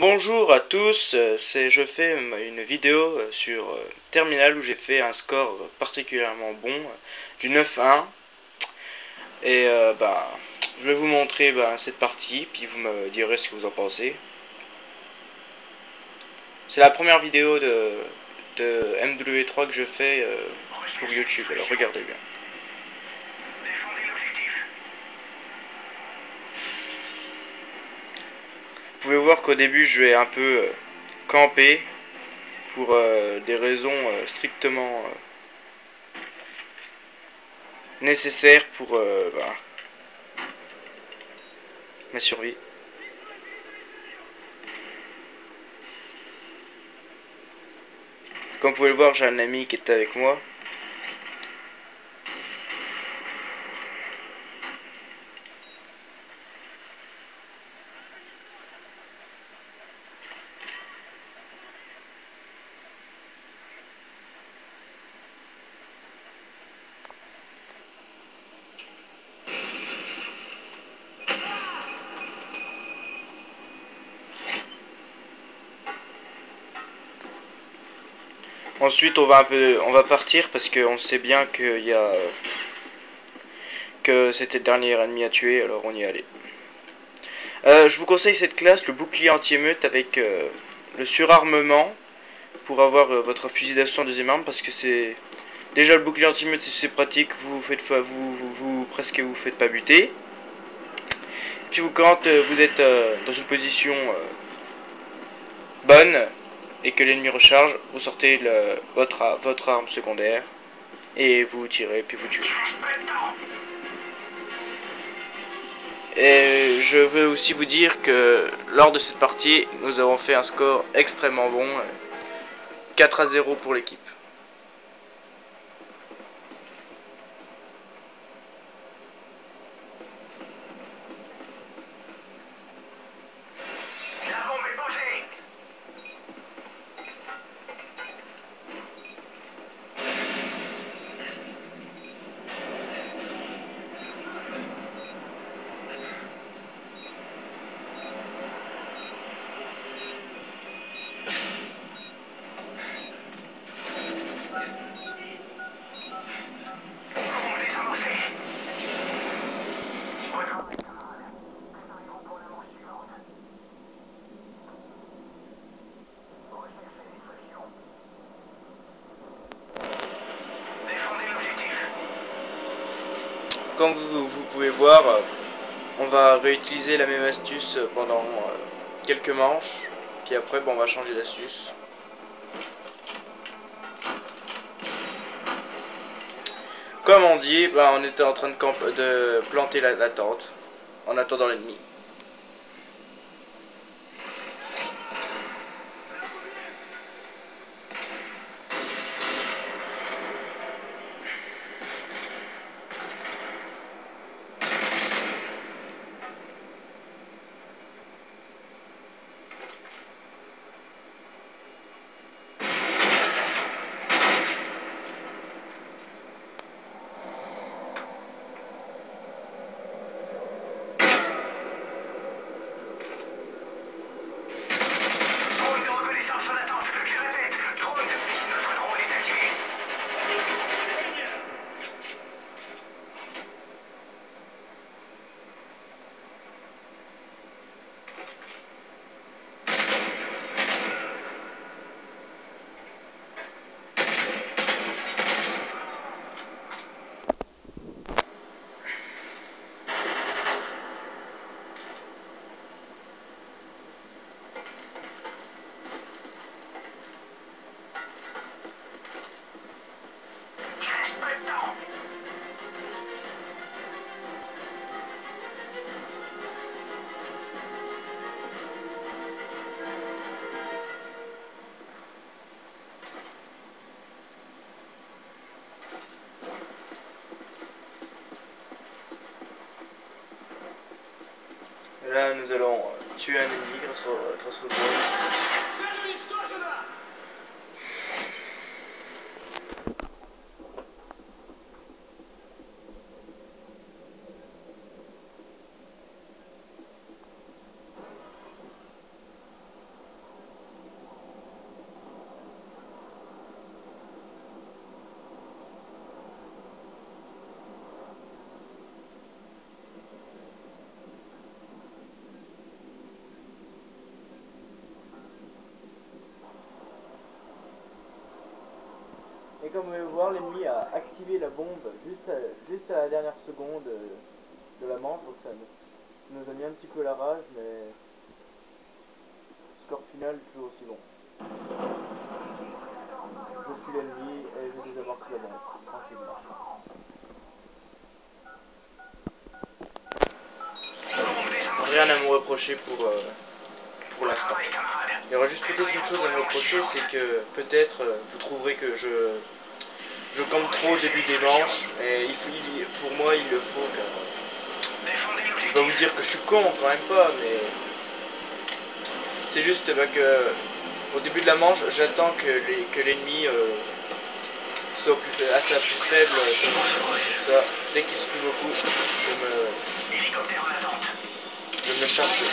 Bonjour à tous, je fais une vidéo sur Terminal où j'ai fait un score particulièrement bon du 9-1 et je vais vous montrer cette partie puis vous me direz ce que vous en pensez. C'est la première vidéo de MW3 que je fais pour YouTube, alors regardez bien. Vous pouvez voir qu'au début je vais un peu camper pour des raisons strictement nécessaires pour ma survie. Comme vous pouvez le voir, j'ai un ami qui est avec moi. Ensuite, on va partir parce qu'on sait bien que c'était le dernier ennemi à tuer, alors on y allait. Je vous conseille cette classe, le bouclier anti-émeute avec le surarmement pour avoir votre fusil d'assaut en deuxième arme, parce que c'est déjà le bouclier anti-émeute, c'est pratique, presque vous faites pas buter. Et puis quand vous êtes dans une position bonne et que l'ennemi recharge, vous sortez votre arme secondaire et vous tirez puis vous tuez. Et je veux aussi vous dire que lors de cette partie, nous avons fait un score extrêmement bon, 4-0 pour l'équipe. Comme vous pouvez voir, on va réutiliser la même astuce pendant quelques manches, puis après on va changer d'astuce. Comme on dit, on était en train de planter la tente en attendant l'ennemi. Là, nous allons tuer un ennemi grâce au drone. comme vous pouvez voir, l'ennemi a activé la bombe juste à la dernière seconde de la manche, donc ça nous a mis un petit peu la rage, mais le score final est toujours aussi bon. Je suis l'ennemi et je désamorce la bombe, tranquillement. Rien à me reprocher pour l'instant. Il y aura juste peut-être une chose à me reprocher, c'est que peut-être vous trouverez que je campe trop au début des manches, et pour moi il le faut car je vais pas vous dire que je suis con, quand même pas, mais c'est juste que au début de la manche j'attends que l'ennemi soit à sa plus faible position. Comme ça, dès qu'il se trouve beaucoup, je me charge de.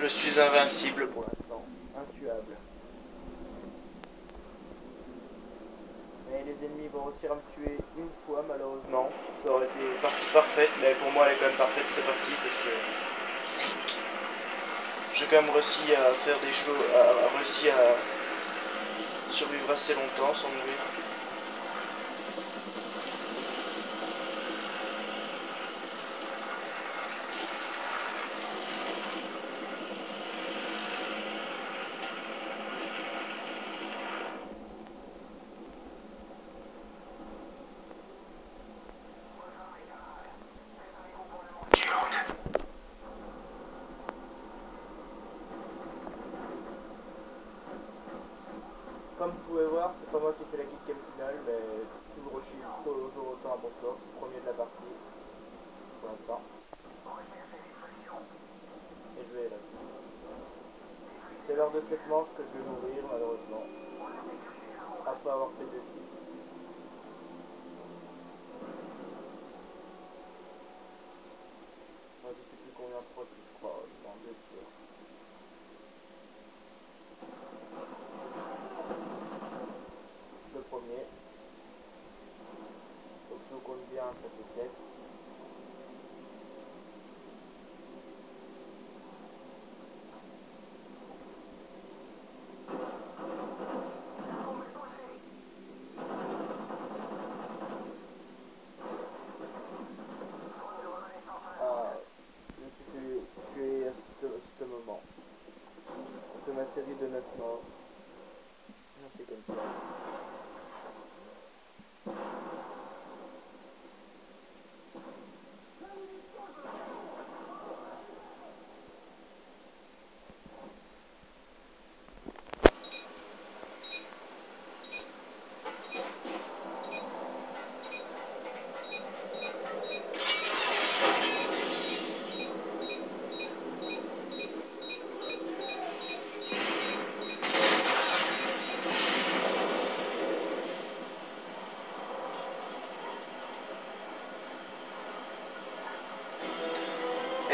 Je suis invincible pour l'instant, intuable. Mais les ennemis vont réussir à me tuer une fois malheureusement. Ça aurait été partie parfaite, mais pour moi elle est quand même parfaite cette partie parce que j'ai quand même réussi à faire des choses, réussi à survivre assez longtemps sans mourir. Comme vous pouvez voir, c'est pas moi qui ai fait la kill cam finale, mais toujours autant à bon score. Je suis premier de la partie pour l'instant. Et je vais là. C'est lors de cette manche que je vais mourir malheureusement. Après avoir fait 2 kills. Moi je sais plus combien, 3 kills je crois, non 2 kills. Le premier. Donc si on compte bien, ça fait 7. Ah, je me suis fait tuer à ce moment. De ma série de 9 morts. C'est comme ça.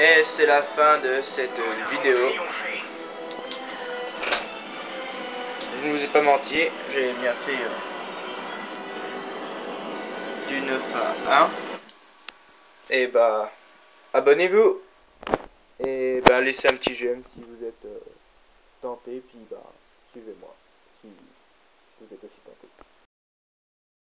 Et c'est la fin de cette vidéo. Je ne vous ai pas menti, j'ai bien fait du 9 à 1. Et bah, abonnez-vous. Et bah, laissez un petit j'aime si vous êtes tenté. Puis bah, suivez-moi si vous êtes aussi tenté.